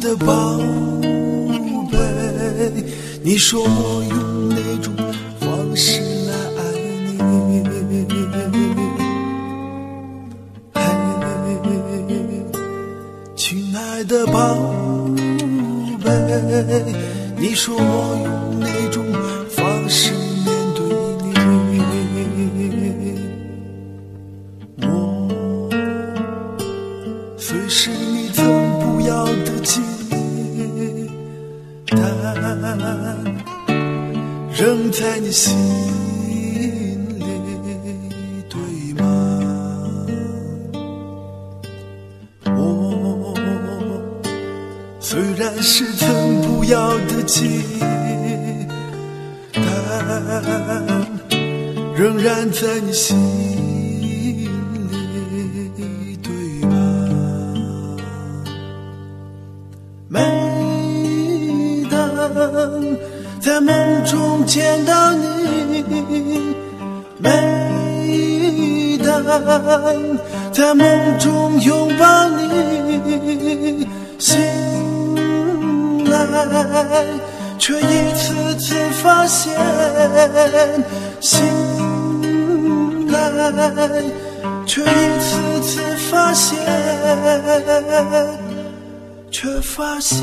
的宝贝，你说我用哪种方式来爱你？嘿，亲爱的宝贝，你说我用哪种方式面对你？我虽是你曾不要的鸡蛋，仍在你心里，对吗？我虽然是曾不要的鸡蛋，仍然在你心里，对吗？每当在梦中见到你，每当在梦中拥抱你，醒来却一次次发现，醒来却一次次发现，却发现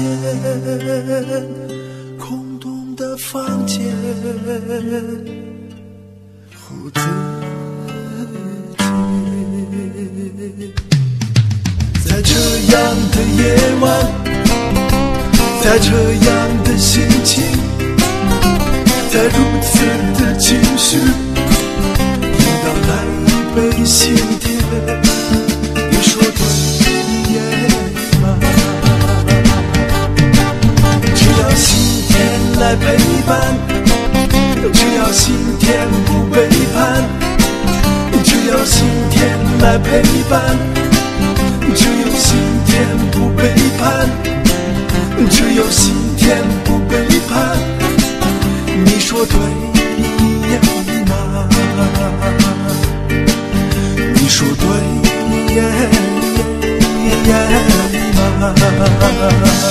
空洞的房间和自己。在这样的夜晚，在这样的心情，在如此的情绪，应当来一杯心甜。你说对耶吗？只要心甜来陪伴，只要心甜不背叛，只要心甜来陪伴，只有心甜不背叛，只有心甜不背叛。你说对吗？你说对吗？